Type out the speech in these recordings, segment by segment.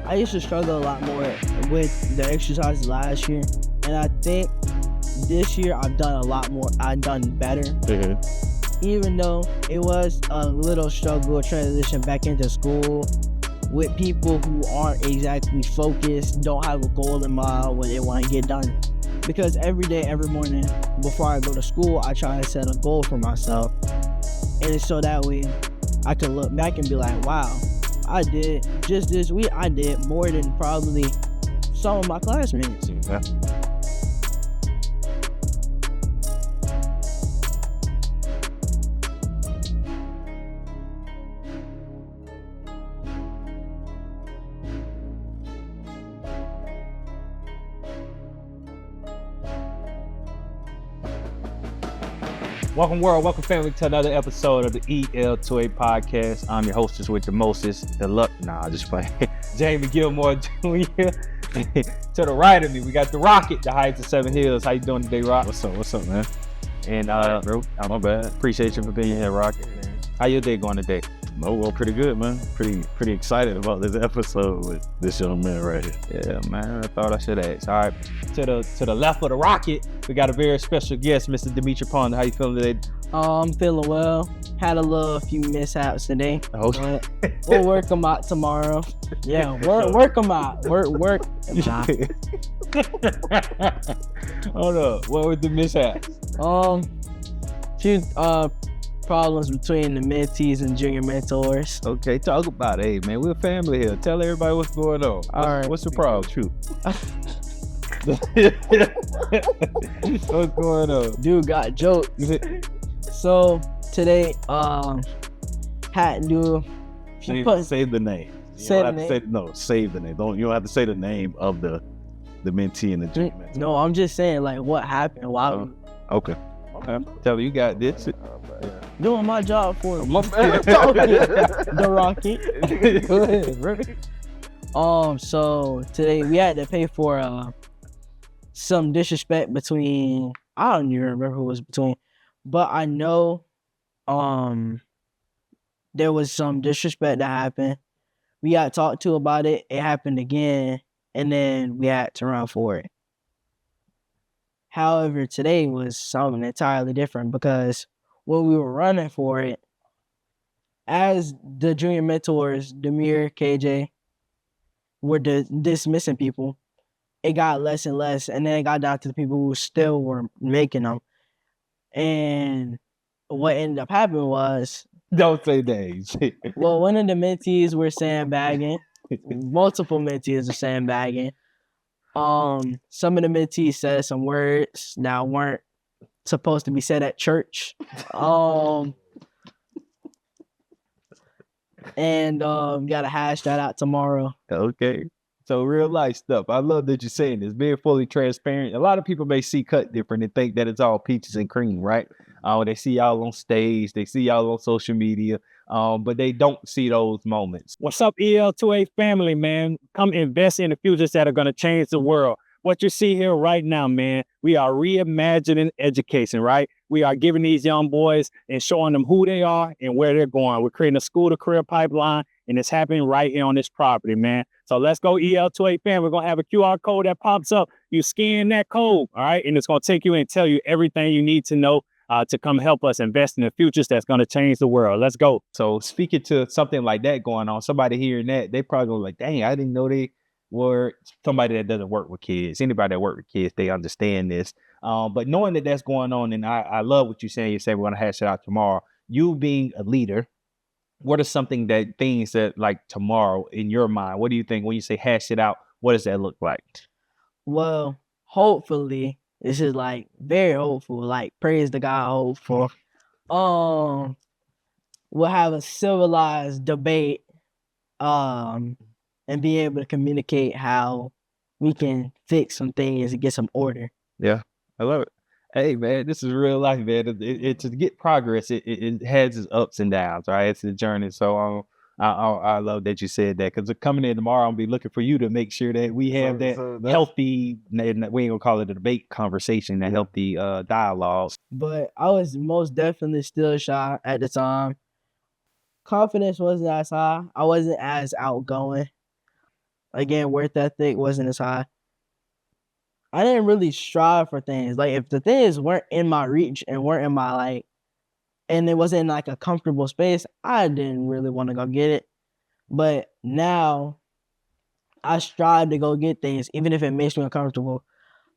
I used to struggle a lot more with the exercises last year, and I think this year I've done a lot more. I've done better. Mm-hmm. Even though it was a little struggle transition back into school with people who aren't exactly focused, don't have a goal in mind what they want to get done. Because every day, every morning, before I go to school, I try to set a goal for myself. And it's so that way I can look back and be like, wow, I did just this week, I did more than probably some of my classmates. Yeah. Welcome world, welcome family to another episode of the EL2A Podcast. I'm your hostess with the mostest, the luck. Nah, just playing. Jamie Gilmore Jr. To the right of me, we got the Rocket, the Heights of Seven Hills. How you doing today, Rock? What's up, man? And Bro, not bad. appreciate you for being here, Rocket. How your day going today? No, well, pretty good, man. Pretty excited about this episode with this young man right here. Yeah, man, I thought I should ask. All right, to the left of the Rocket, we got a very special guest, Mr. Demitri. How you feeling today? I'm feeling well. Had a few mishaps today. Oh, But we'll work them out tomorrow. Yeah, work them out. Work. Hold up, what were the mishaps? Few problems between the mentees and junior mentors. Okay, talk about it. Hey, man, we're a family here. Tell everybody what's going on. All right. What's the problem? True. What's going on? Dude got jokes. So today, had to do. Save the name. Say the name. Save the name. You don't have to say the name of the mentee and the junior mentee. No, I'm just saying like what happened while Okay. Tell you got this. doing my job for My man. the Rocket. Go ahead, bro. So today we had to pay for some disrespect between, I don't even remember who it was between, but I know there was some disrespect that happened. We got talked to about it. It happened again, and then we had to run for it. However, today was something entirely different because when we were running for it, as the junior mentors, Demir, KJ, were dismissing people, it got less and less, and then it got down to the people who still were making them. And what ended up happening was, Don't say names. well, one of the mentees were sandbagging. Multiple mentees were sandbagging. Some of the mentees said some words that weren't supposed to be said at church. And gotta hash that out tomorrow. Okay. So real life stuff. I love that you're saying this, being fully transparent. A lot of people may see Kut Different and think that it's all peaches and cream, right? They see y'all on stage, they see y'all on social media, but they don't see those moments. What's up, EL2A family, man? Come invest in the futures that are going to change the world. What you see here right now, man, we are reimagining education, right? We are giving these young boys and showing them who they are and where they're going. We're creating a school-to-career pipeline, and it's happening right here on this property, man. So let's go, EL2A fan. We're going to have a QR code that pops up. You scan that code, all right? And it's going to take you and tell you everything you need to know to come help us invest in the futures that's going to change the world. Let's go. So speaking to something like that going on, somebody hearing that, they probably go like, dang, I didn't know they were somebody that doesn't work with kids. Anybody that work with kids, they understand this. But knowing that that's going on, and I love what you're saying. You say we're going to hash it out tomorrow. You being a leader, what are things that like tomorrow in your mind? What do you think when you say hash it out? What does that look like? Well, hopefully, this is like very hopeful, like praise the God hopeful. We'll have a civilized debate, and be able to communicate how we can fix some things and get some order. Yeah, I love it. Hey, man, this is real life, man. It to get progress, it has its ups and downs, right? It's a journey. So I love that you said that, because coming in tomorrow, I'll be looking for you to make sure that we have that healthy, we ain't gonna call it a debate conversation, that healthy dialogue. But I was most definitely still shy at the time. Confidence wasn't as high. I wasn't as outgoing. Again, work ethic wasn't as high. I didn't really strive for things. Like, if the things weren't in my reach and weren't in my, like, and it wasn't like a comfortable space, I didn't really want to go get it. But now I strive to go get things, even if it makes me uncomfortable.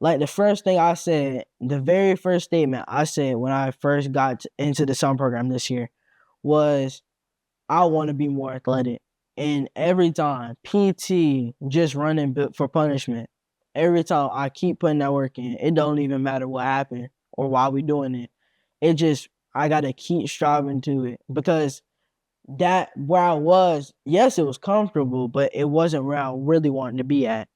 Like, the first thing I said, the very first statement I said when I first got into the summer program this year was, I want to be more athletic. And every time, PT, just running for punishment, every time I keep putting that work in, it don't even matter what happened or why we doing it. It just, I got to keep striving to it, because that, where I was, yes, it was comfortable, but it wasn't where I really wanted to be at.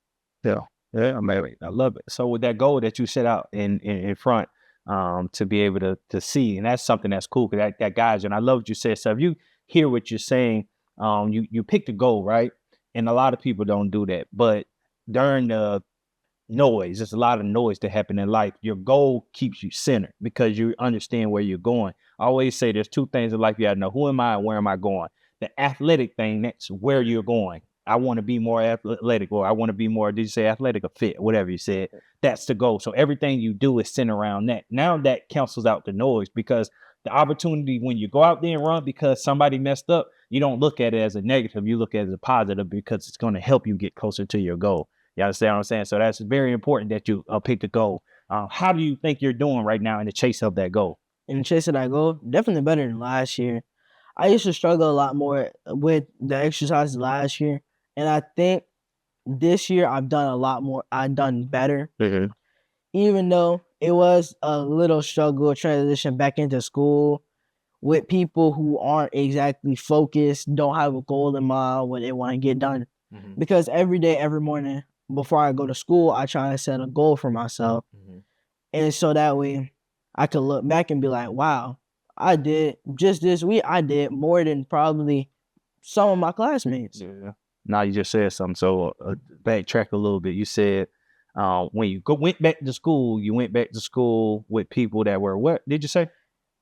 Yeah, I mean, I love it. So with that goal that you set out in front, to be able to see, and that's something that's cool, because that guides you. And I love what you said. So if you hear what you're saying, you pick the goal, right? And a lot of people don't do that. But during the noise, there's a lot of noise that happen in life. Your goal keeps you centered because you understand where you're going. I always say there's two things in life you gotta know: who am I and where am I going? The athletic thing, that's where you're going. I want to be more athletic, or I want to be more, did you say athletic or fit, whatever you said. That's the goal. So everything you do is centered around that. Now that cancels out the noise, because the opportunity when you go out there and run because somebody messed up, you don't look at it as a negative. You look at it as a positive, because it's going to help you get closer to your goal. You understand what I'm saying? So that's very important that you pick the goal. How do you think you're doing right now in the chase of that goal? In the chase of that goal, definitely better than last year. I used to struggle a lot more with the exercises last year, and I think this year I've done a lot more. I've done better, even though it was a little struggle transition back into school with people who aren't exactly focused, don't have a goal in mind what they want to get done. Because every day, every morning before I go to school, I try to set a goal for myself, and so that way I could look back and be like, wow, I did, just this week, I did more than probably some of my classmates. Yeah. Now you just said something. So backtrack a little bit. You said when you went back to school, you went back to school with people that were, what did you say?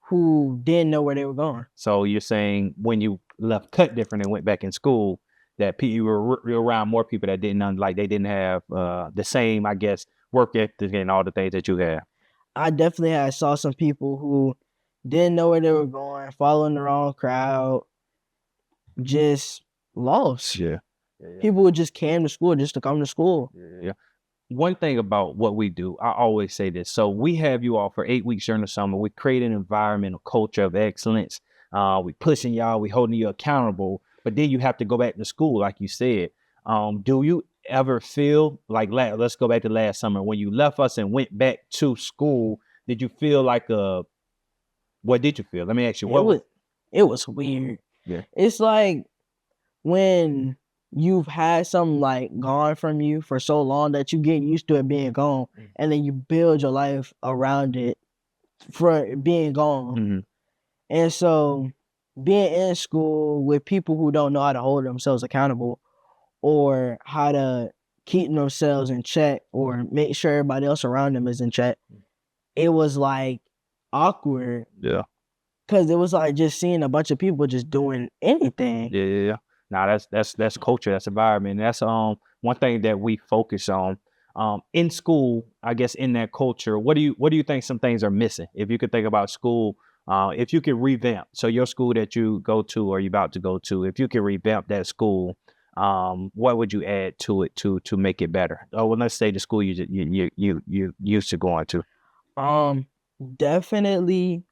Who didn't know where they were going. So you're saying when you left Kut Different and went back in school, that you were around more people that didn't, like, they didn't have the same, I guess, work ethic and all the things that you have. I definitely saw some people who didn't know where they were going, following the wrong crowd, just lost. Yeah. People who just came to school just to come to school. Yeah. One thing about what we do, I always say this. So we have you all for 8 weeks during the summer. We create an environment, a culture of excellence. We pushing y'all, we holding you accountable, but then you have to go back to school, like you said. Do you ever feel like, let's go back to last summer, when you left us and went back to school, did you feel like what did you feel? Let me ask you, it was weird. Yeah. It's like when you've had something like gone from you for so long that you get used to it being gone, and then you build your life around it for being gone. And so being in school with people who don't know how to hold themselves accountable, or how to keep themselves in check, or make sure everybody else around them is in check, it was like awkward. Yeah. Because it was like just seeing a bunch of people just doing anything. Yeah. Now that's culture, that's environment. That's one thing that we focus on in school. I guess in that culture, what do you think some things are missing? If you could think about school, if you could revamp, so your school that you go to or you're about to go to, if you could revamp that school, what would you add to it to make it better? Oh, well, let's say the school you used to going to. Definitely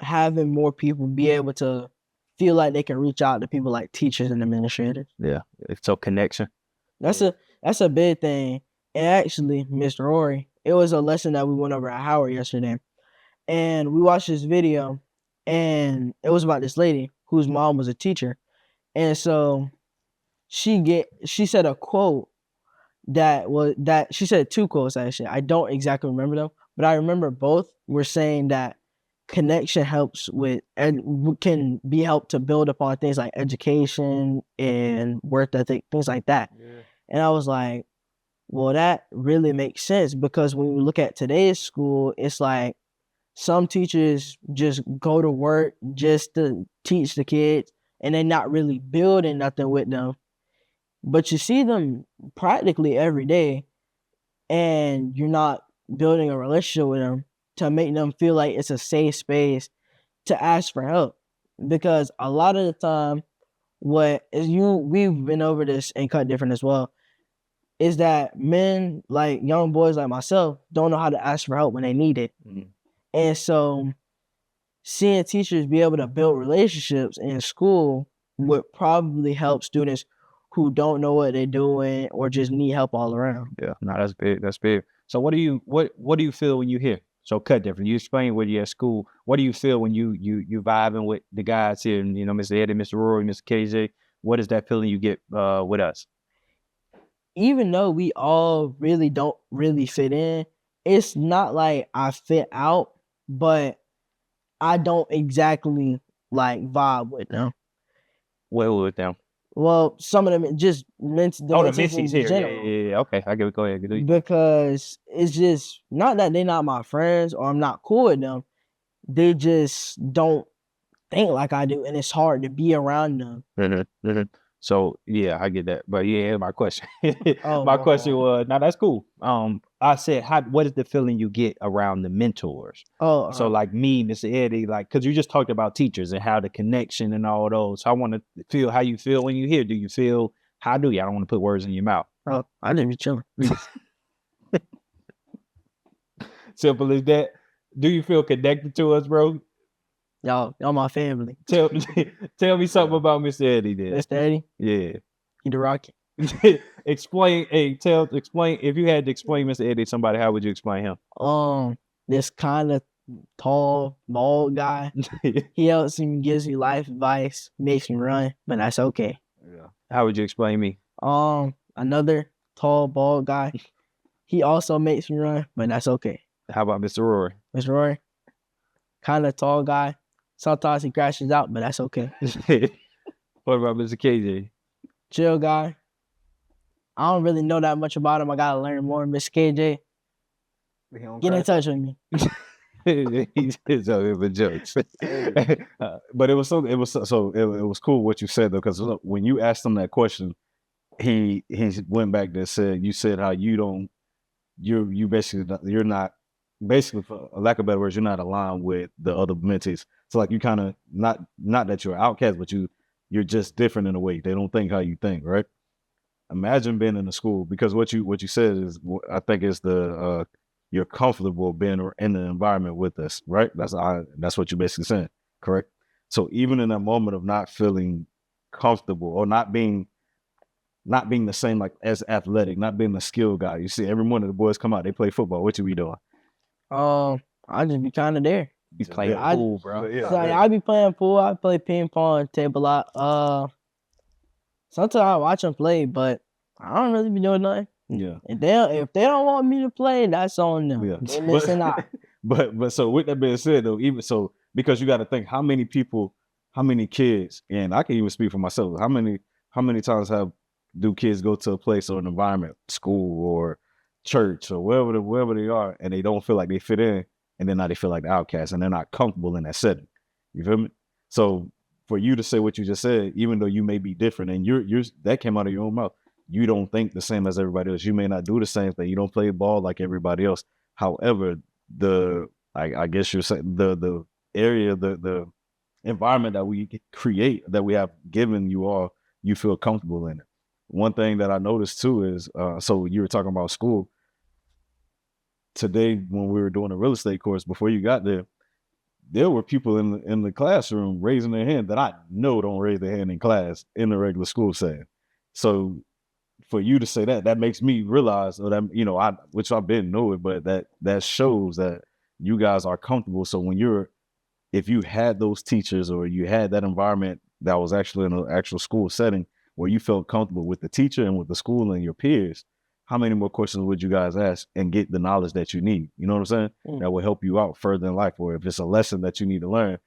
having more people be able to feel like they can reach out to people like teachers and administrators. Yeah. So connection. That's a big thing. And actually, Mr. Rory, it was a lesson that we went over at Howard yesterday. And we watched this video, and it was about this lady whose mom was a teacher. And so she said a quote that she said two quotes, actually. I don't exactly remember them, but I remember both were saying that connection helps with, and can be helped to build upon things like education and work ethic, things like that. Yeah. And I was like, well, that really makes sense, because when we look at today's school, it's like some teachers just go to work just to teach the kids, and they're not really building nothing with them. But you see them practically every day, and you're not building a relationship with them to make them feel like it's a safe space to ask for help. Because a lot of the time, we've been over this and Cut Different as well, is that men, like young boys like myself, don't know how to ask for help when they need it. Mhm. And so seeing teachers be able to build relationships in school would probably help students who don't know what they're doing or just need help all around. Yeah, no, that's big. That's big. So what do you feel when you hear? So Cut Different. You explain when you're at school. What do you feel when you vibing with the guys here? And Mr. Eddie, Mr. Rory, Mr. KJ. What is that feeling you get with us? Even though we all really don't really fit in, it's not like I fit out, but I don't exactly like vibe with them. Well, with them. Well, some of them just The mentees Missy's in here. general. Yeah. Okay, I get it. Go ahead. Go ahead. Because it's just not that they're not my friends or I'm not cool with them. They just don't think like I do, and it's hard to be around them. So yeah, I get that. But yeah, my question. Oh, My wow. question was, now that's cool. I said, what is the feeling you get around the mentors? Oh, So like me, Mr. Eddie, like, cause you just talked about teachers and how the connection and all those. So I want to feel how you feel when you hear. Do you feel, how do you? I don't want to put words in your mouth. I didn't be chilling. Simple as that. Do you feel connected to us, bro? Y'all my family. Tell me something about Mr. Eddie then. Mr. Eddie, Yeah. he the rocket. Explain if you had to explain Mr. Eddie to somebody, how would you explain him? This kind of tall, bald guy. He helps me, gives me life advice, makes me run, but that's okay. Yeah. How would you explain me? Another tall, bald guy. He also makes me run, but that's okay. How about Mr. Rory? Mr. Rory, kind of tall guy. Sometimes he crashes out, but that's okay. What about Mr. KJ? Chill guy. I don't really know that much about him. I gotta learn more. Miss KJ, get in touch with me. It's a joke. But it was cool what you said though, because when you asked him that question, he went back there and said, you said how you're basically, for lack of better words, you're not aligned with the other mentees. So like you kind of not that you're an outcast, but you're just different in a way. They don't think how you think, right? Imagine being in a school, because what you said is, I think is you're comfortable being in the environment with us, right? That's what you're basically saying, correct? So even in that moment of not feeling comfortable or not being the same, like as athletic, not being the skill guy. You see, every morning the boys come out, they play football. What you be doing? I just be kind of there. He's playing pool, bro. Yeah, So, I be playing pool. I play ping pong, table lot. Sometimes I watch them play, but I don't really be doing nothing. Yeah. If they don't want me to play, that's on them. Yeah. They missing out. But so with that being said though, even so, because you got to think how many kids, and I can even speak for myself, how many times do kids go to a place or an environment, school or church or wherever they are, and they don't feel like they fit in, and then now they feel like the outcast and they're not comfortable in that setting. You feel me? So for you to say what you just said, even though you may be different and you're that came out of your own mouth, you don't think the same as everybody else. You may not do the same thing. You don't play ball like everybody else. However, I guess you're saying the area, the environment that we create, that we have given you all, you feel comfortable in it. One thing that I noticed too is, so you were talking about school. Today, when we were doing a real estate course, before you got there were people in the classroom raising their hand that I know don't raise their hand in class in the regular school setting. So for you to say that makes me realize, or that, which I've been knowing, but that shows that you guys are comfortable. So if you had those teachers or you had that environment that was actually in an actual school setting where you felt comfortable with the teacher and with the school and your peers, how many more questions would you guys ask and get the knowledge that you need? You know what I'm saying? That will help you out further in life. Or if it's a lesson that you need to learn,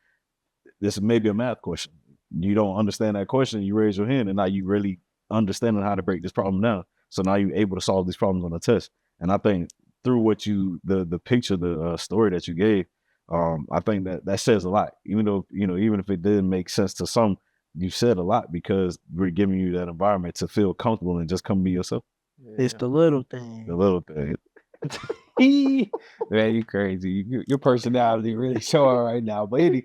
this may be a math question. You don't understand that question, you raise your hand, and now you really understanding how to break this problem down. So now you're able to solve these problems on the test. And I think through what the picture, the story that you gave, I think that says a lot. Even though, even if it didn't make sense to some, you said a lot because we're giving you that environment to feel comfortable and just come be yourself. It's the little thing. The little thing. Man, you crazy. Your personality really showing right now. But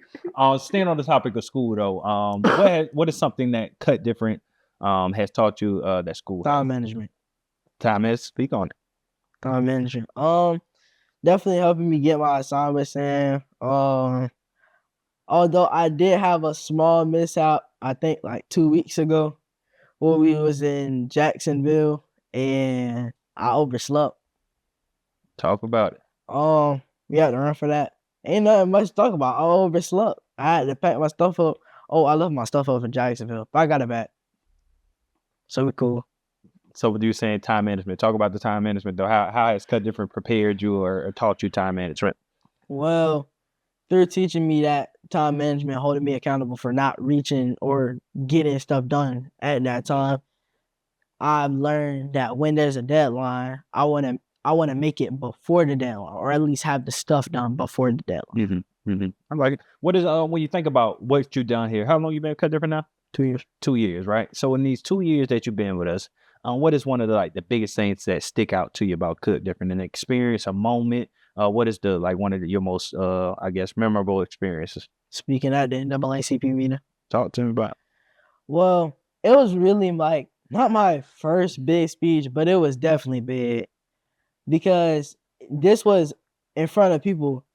staying on the topic of school though, what is something that Cut Different has taught you that school? Time management. Time is speak on it. Time management. Definitely helping me get my assignments in. Although I did have a small mishap, I think like 2 weeks ago, when we was in Jacksonville and I overslept. Talk about it. We had to run for that. Ain't nothing much to talk about. I overslept. I had to pack my stuff up. Oh, I left my stuff up in Jacksonville, but I got it back. So we cool. So what you saying time management? Talk about the time management though. How has Cut Different prepared you or taught you time management? Well, they're teaching me that time management, holding me accountable for not reaching or getting stuff done at that time. I've learned that when there's a deadline, I want to make it before the deadline, or at least have the stuff done before the deadline. I like it. What is when you think about what you've done here? How long you been Cut Different now? 2 years. 2 years, right? So in these 2 years that you've been with us, what is one of the biggest things that stick out to you about Kut Different? An experience, a moment? What is one of your most I guess memorable experiences? Speaking at the NAACP meeting. Talk to me about it. Well, it was really not my first big speech, but it was definitely big because this was in front of people,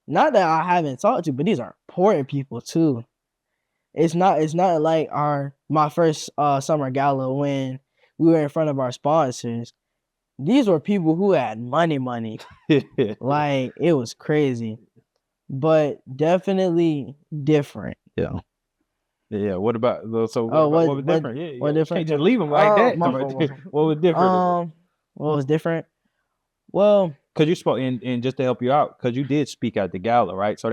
not that I haven't talked to, but these are important people too. It's not like my first summer gala when we were in front of our sponsors. These were people who had money. Like, it was crazy, but definitely different. Yeah. What about what was different? What different? Can't just leave them like that. My fault. What was different? What was different? Well, because you spoke, and just to help you out, because you did speak at the gala, right? So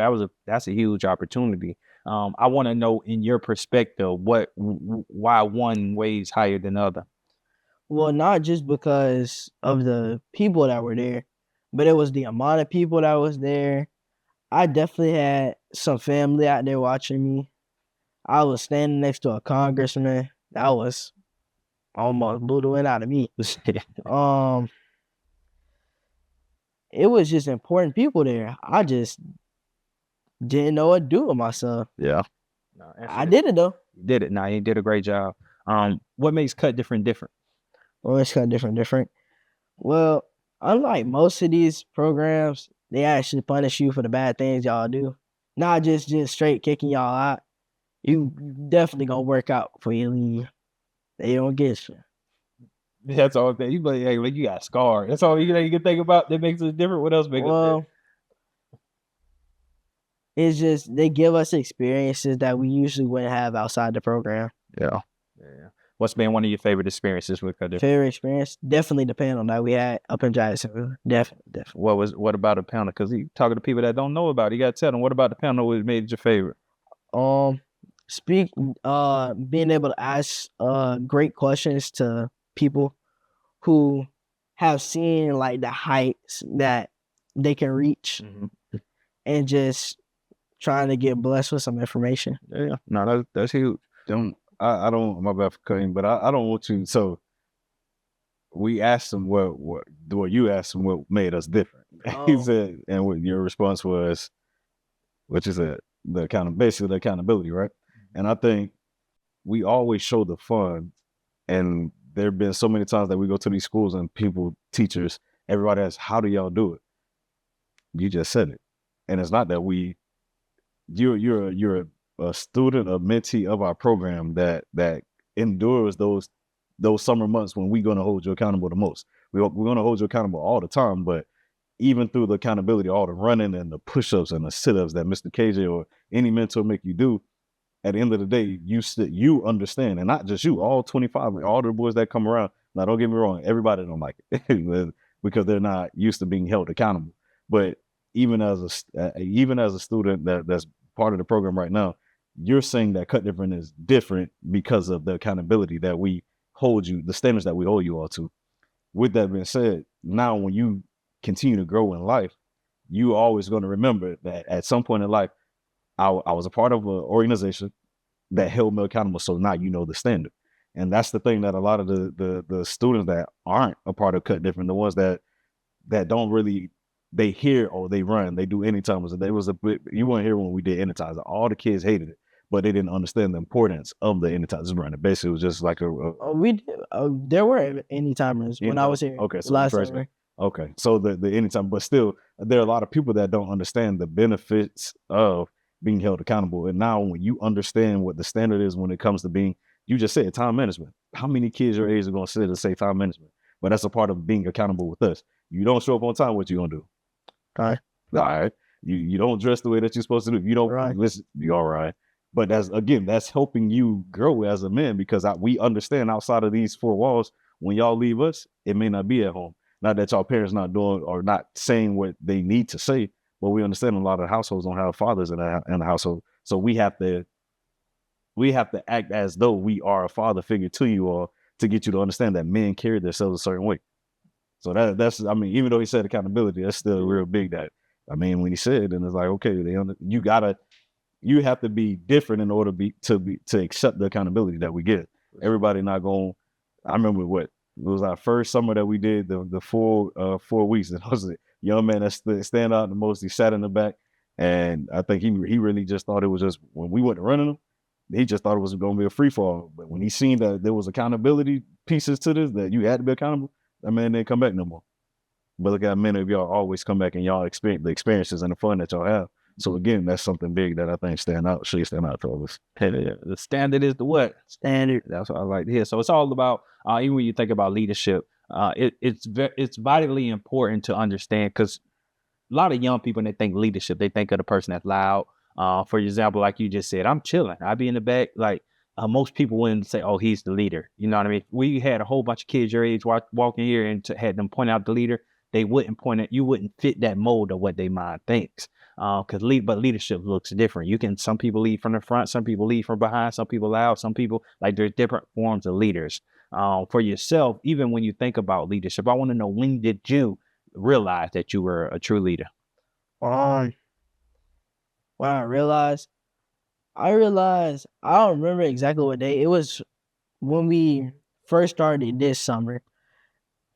that's a huge opportunity. I want to know, in your perspective, why one weighs higher than the other. Well, not just because of the people that were there, but it was the amount of people that was there. I definitely had some family out there watching me. I was standing next to a congressman. That was almost blew the wind out of me. It was just important people there. I just didn't know what to do with myself. Yeah. No, I did it though. You did it. Now you did a great job. What makes Cut Different different? Well, it's Cut Different. Well, unlike most of these programs, they actually punish you for the bad things y'all do. Not just straight kicking y'all out. You definitely gonna work out before you leave. They don't get you. That's all thing. You like you got scarred. That's all you can think about that makes it different. What else makes it different? It's just they give us experiences that we usually wouldn't have outside the program. Yeah. What's been one of your favorite experiences with Cut Different? Favorite experience? Definitely the panel that we had up in Jacksonville. Definitely. What about the panel? Because you talking to people that don't know about it. You got to tell them, what about the panel was made your favorite? Being able to ask great questions to people who have seen like the heights that they can reach, and just trying to get blessed with some information. Yeah. No, that's huge. I don't, my bad for cutting, but I don't want you. So we asked him what you asked him what made us different. He said, and what your response was, which is basically the accountability, right? And I think we always show the fun, and there have been so many times that we go to these schools and teachers, everybody asks, how do y'all do it? You just said it. And it's not that you're a student, a mentee of our program that endures those summer months when we're going to hold you accountable the most. We're going to hold you accountable all the time, but even through the accountability, all the running and the push-ups and the sit-ups that Mr. KJ or any mentor make you do, at the end of the day, you understand, and not just you, all 25, all the boys that come around. Now, don't get me wrong, everybody don't like it because they're not used to being held accountable. But even as a student that's part of the program right now, you're saying that Cut Different is different because of the accountability that we hold you, the standards that we hold you all to. With that being said, now when you continue to grow in life, you always going to remember that at some point in life, I was a part of an organization that held me accountable. So now you know the standard. And that's the thing that a lot of the students that aren't a part of Kut Different, the ones that don't really, they hear or they run, they do anytimers. And there was you weren't here when we did anytimers. All the kids hated it, but they didn't understand the importance of the anytimers running. Basically, it was just like we did, there were any timers when I was here. Okay, so last summer. Okay, so the anytime, but still, there are a lot of people that don't understand the benefits of being held accountable. And now, when you understand what the standard is when it comes to being, you just said time management. How many kids your age are going to sit and say time management? But that's a part of being accountable with us. You don't show up on time, what you gonna do? All right. You don't dress the way that you're supposed to do. You don't listen. You all right. But that's helping you grow as a man, because we understand outside of these four walls, when y'all leave us, it may not be at home. Not that y'all parents not doing or not saying what they need to say, but we understand a lot of households don't have fathers in the household. So we have to act as though we are a father figure to you all to get you to understand that men carry themselves a certain way. So that's, I mean, even though he said accountability, that's still real big. That, I mean, when he said, and it's like, okay, you have to be different in order to accept the accountability that we get. Everybody not going. I remember it was our first summer that we did the 4 weeks, and I was a young man that stand out the most. He sat in the back, and I think he really just thought it was just, when we went to running him, he just thought it was going to be a free fall. But when he seen that there was accountability pieces to this, that you had to be accountable, that man didn't come back no more. But look at many of y'all always come back and y'all experience the experiences and the fun that y'all have. So again, that's something big that I think should stand out to us. The standard is the what? Standard. That's what I like to hear. So it's all about, even when you think about leadership, it's vitally important to understand, because a lot of young people, when they think leadership, they think of the person that's loud. For example, like you just said, I'm chilling. I be in the back. Like most people wouldn't say, oh, he's the leader. You know what I mean? We had a whole bunch of kids your age walking here and had them point out the leader. They wouldn't point it. You wouldn't fit that mold of what they mind thinks. But leadership looks different. Some people lead from the front, some people lead from behind, some people loud, some people, like, there's different forms of leaders. For yourself, even when you think about leadership, I want to know, when did you realize that you were a true leader? When I realized, I don't remember exactly what day. It was when we first started this summer.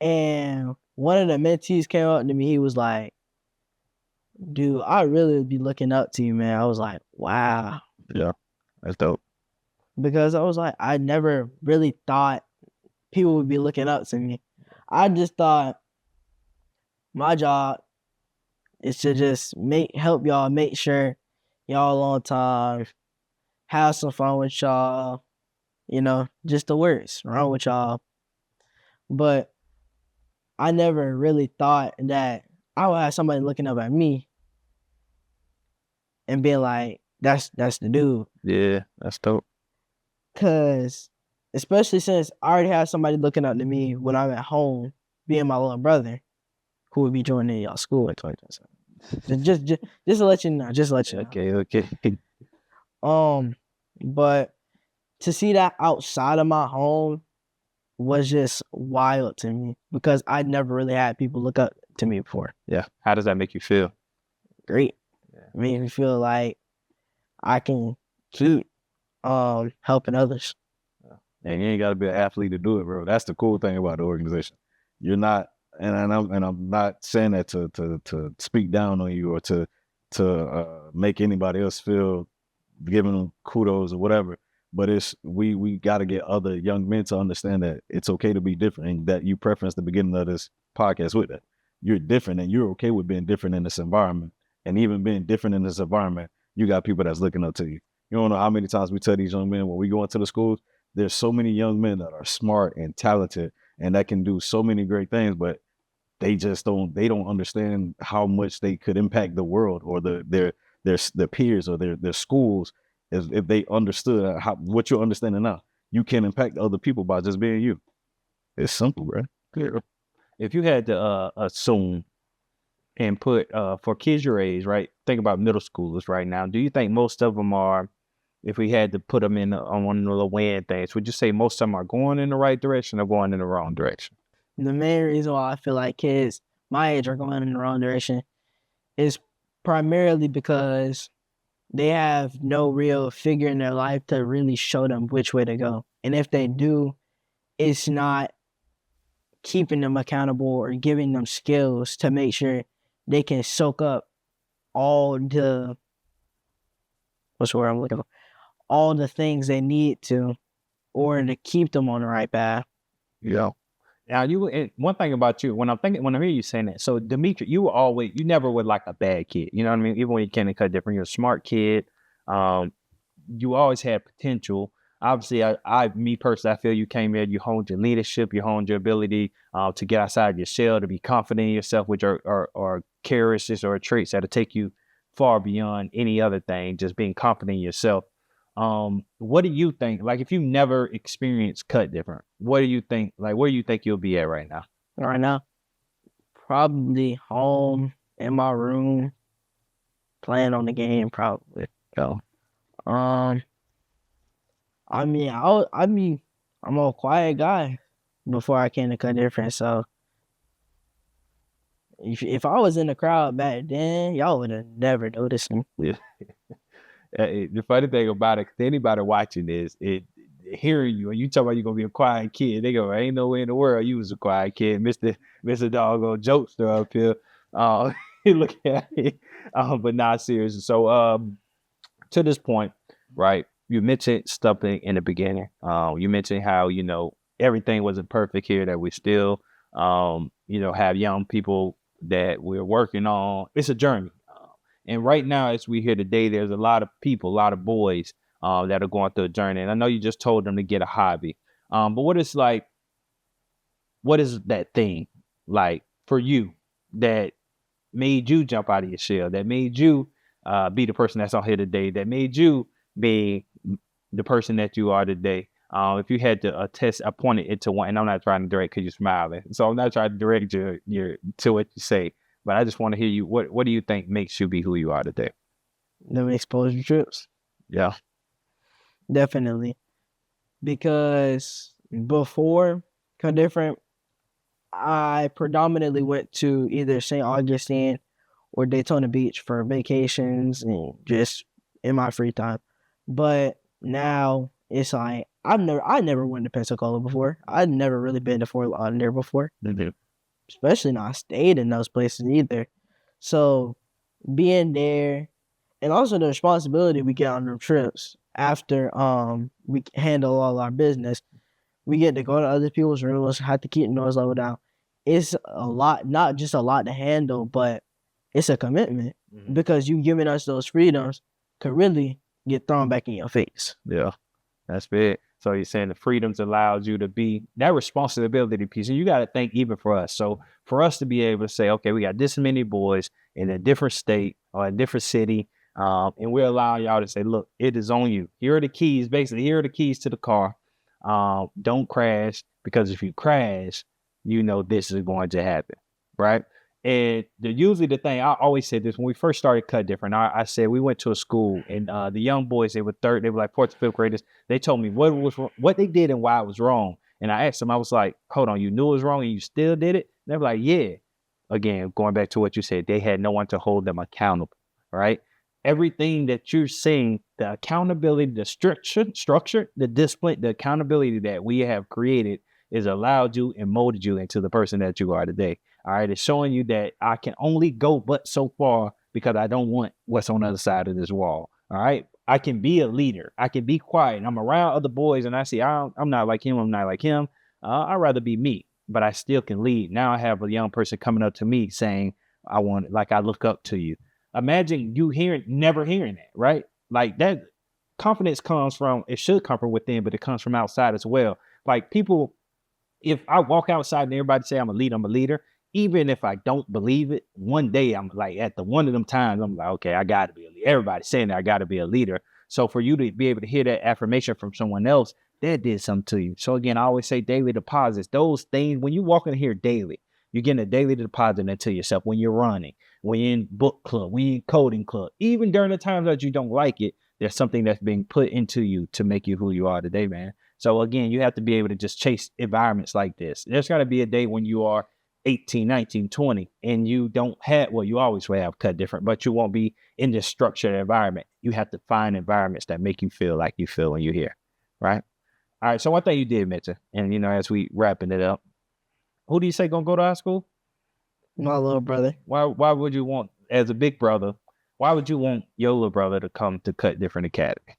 And one of the mentees came up to me. He was like, dude, I really would be looking up to you, man. I was like, wow. Yeah, that's dope. Because I was like, I never really thought people would be looking up to me. I just thought my job is to just help y'all, make sure y'all on time, have some fun with y'all, just the words wrong with y'all. But I never really thought that I would have somebody looking up at me and being like, that's the dude. Yeah, that's dope. Cause especially since I already have somebody looking up to me when I'm at home, being my little brother, who would be joining y'all school at 2027. Just to let you know. Okay. But to see that outside of my home was just wild to me, because I never really had people look up to me before. Yeah. How does that make you feel? Great. Yeah. It made me feel like I can keep helping others. And you ain't got to be an athlete to do it, bro. That's the cool thing about the organization. You're not, and I'm not saying that to speak down on you or to make anybody else feel, giving them kudos or whatever. But we got to get other young men to understand that it's okay to be different, and that you preference the beginning of this podcast with that. You're different, and you're okay with being different in this environment. And even being different in this environment, you got people that's looking up to you. You don't know how many times we tell these young men when we go into the schools, there's so many young men that are smart and talented and that can do so many great things, but they don't understand how much they could impact the world or their peers or their schools, if they understood what you're understanding now. You can impact other people by just being you. It's simple, bro. Yeah. If you had to assume and put for kids your age, right? Think about middle schoolers right now. Do you think most of them are, if we had to put them on one of the weighing things, would you say most of them are going in the right direction or going in the wrong direction? The main reason why I feel like kids my age are going in the wrong direction is primarily because they have no real figure in their life to really show them which way to go. And if they do, it's not keeping them accountable or giving them skills to make sure they can soak up all the all the things they need to, or to keep them on the right path. Yeah. Now and one thing about you, when I hear you saying that, so Demitri, you never were like a bad kid. You know what I mean? Even when you came to Cut Different, you're a smart kid. You always had potential. Obviously, me personally, I feel you came here, you honed your leadership, you honed your ability to get outside your shell, to be confident in yourself, which are characteristics or traits that'll take you far beyond any other thing, just being confident in yourself. What do you think? Like, if you never experienced Cut Different, what do you think? Like, where do you think you'll be at right now? Right now, probably home in my room, playing on the game. Probably. So, I'm a quiet guy before I came to Cut Different. So, if I was in the crowd back then, y'all would have never noticed me. Yeah. The funny thing about it, anybody watching this, hearing you and you talk about you're gonna be a quiet kid, they go, ain't no way in the world you was a quiet kid, Mr. Doggone Jokester up here. Look at it. But not serious. So to this point, right? You mentioned something in the beginning. You mentioned how, everything wasn't perfect here, that we still have young people that we're working on. It's a journey. And right now, as we hear today, there's a lot of people, a lot of boys that are going through a journey. And I know you just told them to get a hobby. But what is that thing like for you that made you jump out of your shell, that made you be the person that's on here today, that made you be the person that you are today? If you had to point it to one, and I'm not trying to direct because you're smiling, so I'm not trying to direct your to what you say. But I just want to hear you. What do you think makes you be who you are today? The exposure trips. Yeah. Definitely. Because before Cut Different, I predominantly went to either St. Augustine or Daytona Beach for vacations and just in my free time. But now it's like I never went to Pensacola before. I'd never really been to Fort Lauderdale before. Especially not stayed in those places either. So being there, and also the responsibility we get on them trips after we handle all our business, we get to go to other people's rooms, have to keep the noise level down. It's a lot, not just a lot to handle, but it's a commitment because you giving us those freedoms could really get thrown back in your face. Yeah, that's big. So you're saying the freedoms allows you to be that responsibility piece. And you got to think even for us. So for us to be able to say, okay, we got this many boys in a different state or a different city. And we're allowing y'all to say, look, it is on you. Here are the keys. Basically, here are the keys to the car. Don't crash, because if you crash, this is going to happen. Right. And usually the thing, I always said this when we first started Cut Different, I said we went to a school and the young boys, they were like fourth to fifth graders. They told me what they did and why it was wrong. And I asked them, I was like, hold on, you knew it was wrong and you still did it? And they were like, yeah. Again, going back to what you said, they had no one to hold them accountable, right? Everything that you're seeing, the accountability, the structure, the discipline, the accountability that we have created is allowed you and molded you into the person that you are today. All right, it's showing you that I can only go but so far because I don't want what's on the other side of this wall. All right, I can be a leader. I can be quiet. I'm around other boys and I see I'm not like him. I'm not like him. I'd rather be me, but I still can lead. Now I have a young person coming up to me saying, I look up to you. Imagine you never hearing that, right? Like that confidence it should come from within, but it comes from outside as well. Like people, if I walk outside and everybody say I'm a leader, even if I don't believe it, one day I'm like at one of them times, I'm like, okay, I got to be a leader. Everybody's saying that I got to be a leader. So for you to be able to hear that affirmation from someone else, that did something to you. So again, I always say daily deposits, those things, when you walk in here daily, you're getting a daily deposit into yourself when you're running, when you're in book club, when you're in coding club, even during the times that you don't like it, there's something that's being put into you to make you who you are today, man. So again, you have to be able to just chase environments like this. There's got to be a day when you are 18, 19, 20, and you don't have, well, you always will have Cut Different, but you won't be in this structured environment. You have to find environments that make you feel like you feel when you're here, right? All right, so one thing you did mention, and as we wrapping it up, who do you say gonna go to high school? My little brother. Why would you want, as a big brother, why would you want your little brother to come to Cut Different Academy?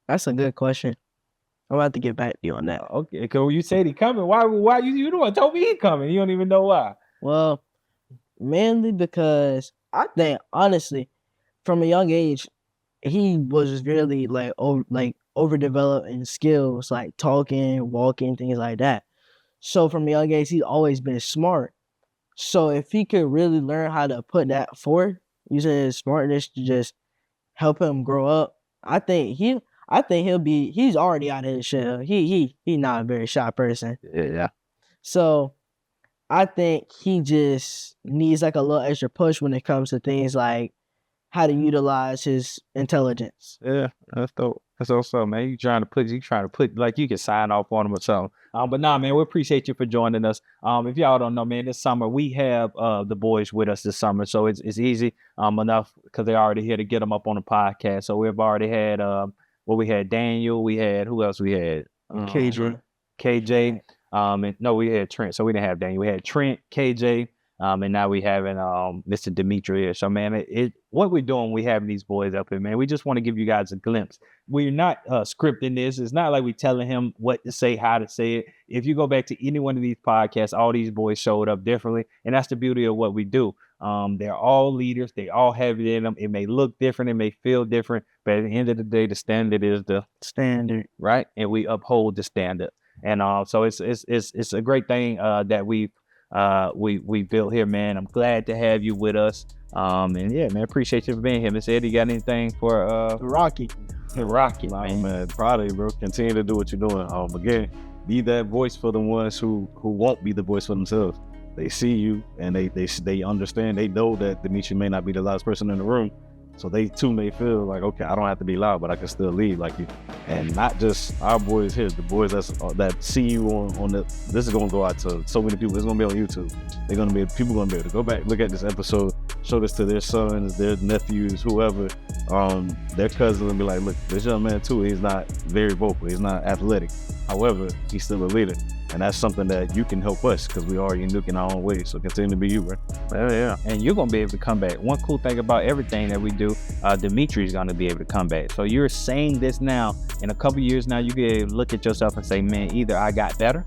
That's a good question. I'm about to get back to you on that. Okay, because you said he coming. Why you the one told me he coming? You don't even know why. Well, mainly because I think, honestly, from a young age, he was really overdeveloped in skills, like talking, walking, things like that. So from a young age, he's always been smart. So if he could really learn how to put that forth, using his smartness to just help him grow up, I think he's already out of his shell. He not a very shy person. Yeah. So I think he just needs like a little extra push when it comes to things like how to utilize his intelligence. Yeah, that's dope. That's also, man. You trying to put like you can sign off on him or something. But nah, man, we appreciate you for joining us. If y'all don't know, man, this summer we have the boys with us this summer, so it's easy enough because they're already here to get them up on the podcast. So we've already had we had Daniel, we had who else we had? KJ. And no, we had Trent. So we didn't have Daniel. We had Trent, KJ, and now we having Mr. Demitri here. So man, what we're doing, we having these boys up here, man. We just want to give you guys a glimpse. We're not scripting this. It's not like we telling him what to say, how to say it. If you go back to any one of these podcasts, all these boys showed up differently, and that's the beauty of what we do. They're all leaders. They all have it in them. It may look different. It may feel different, but at the end of the day, the standard is the standard, right? And we uphold the standard. And so it's a great thing that we built here, man. I'm glad to have you with us. And yeah, man, appreciate you for being here. Miss Eddie, you got anything for Rocky, man? Proud of you, bro. Continue to do what you're doing. Again, be that voice for the ones who won't be the voice for themselves. They see you and they understand. They know that Demitri may not be the loudest person in the room, so they too may feel like, okay, I don't have to be loud, but I can still lead like you. And not just our boys here, the boys that see you on the. This is gonna go out to so many people. It's gonna be on YouTube. People gonna be able to go back, look at this episode, show this to their sons, their nephews, whoever, their cousins, and be like, look, this young man too. He's not very vocal. He's not athletic. However, he's still a leader. And that's something that you can help us because we are unique in our own ways. So continue to be you, bro. Yeah. And you're going to be able to come back. One cool thing about everything that we do, Demitri is going to be able to come back. So you're saying this now. In a couple years now, you can look at yourself and say, man, either I got better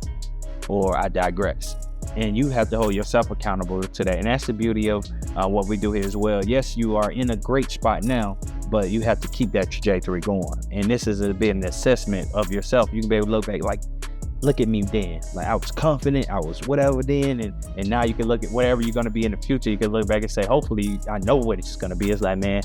or I digress. And you have to hold yourself accountable to that. And that's the beauty of what we do here as well. Yes, you are in a great spot now, but you have to keep that trajectory going. And this is a bit an assessment of yourself. You can be able to look back like, look at me then. Like I was confident, I was whatever then, and now you can look at whatever you're gonna be in the future. You can look back and say, hopefully I know what it's gonna be. It's like, man,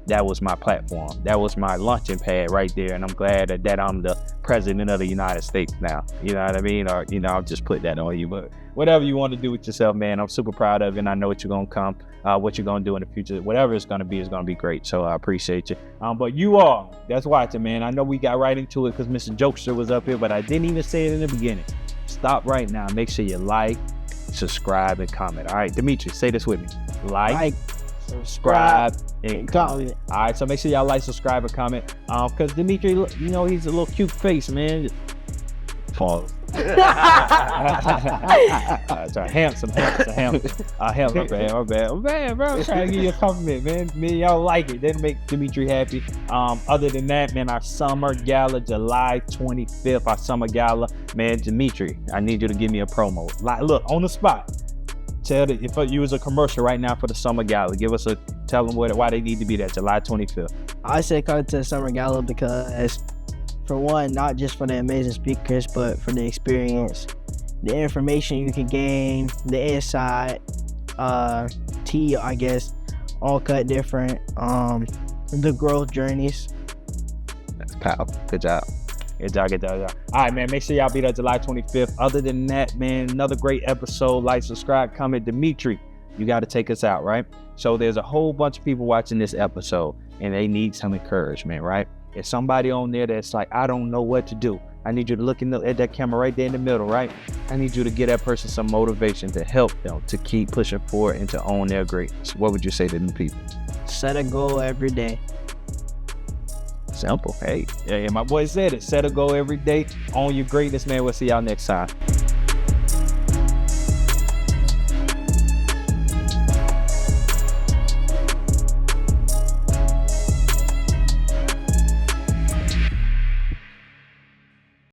that was my platform. That was my launching pad right there. And I'm glad that I'm the president of the United States now. You know what I mean? Or, I'll just put that on you. But whatever you want to do with yourself, man, I'm super proud of it. And I know what you're going to come, what you're going to do in the future. Whatever it's going to be is going to be great. So I appreciate you. But you all that's watching, man, I know we got right into it because Mr. Jokester was up here, but I didn't even say it in the beginning. Stop right now. Make sure you like, subscribe, and comment. All right, Demitri, say this with me. Like, subscribe, and comment. All right, so make sure y'all like, subscribe, and comment. Because Demitri, he's a little cute face, man. Pause. Handsome. My bad, bro. I'm trying to give you a compliment, man. Me and y'all like it. That'll make Demitri happy. Other than that, man, our summer gala, July 25th, our summer gala, man, Demitri, I need you to give me a promo. Like, look, on the spot. If you was a commercial right now for the summer gala, tell them why they need to be there, July 25th. I say come to the summer gala because, for one, not just for the amazing speakers, but for the experience, the information you can gain, the insight, tea, I guess, all cut different, the growth journeys. That's powerful. Good job. All right, man, make sure y'all be there July 25th. Other than that, man, another great episode. Like, subscribe, comment. Demitri, you got to take us out, right? So there's a whole bunch of people watching this episode, and they need some encouragement, right? If somebody on there that's like, I don't know what to do, I need you to look at that camera right there in the middle, right? I need you to give that person some motivation to help them to keep pushing forward and to own their greatness. What would you say to them people? Set a goal every day. Simple. Hey, my boy said it. Set a goal every day. Own your greatness, man. We'll see y'all next time.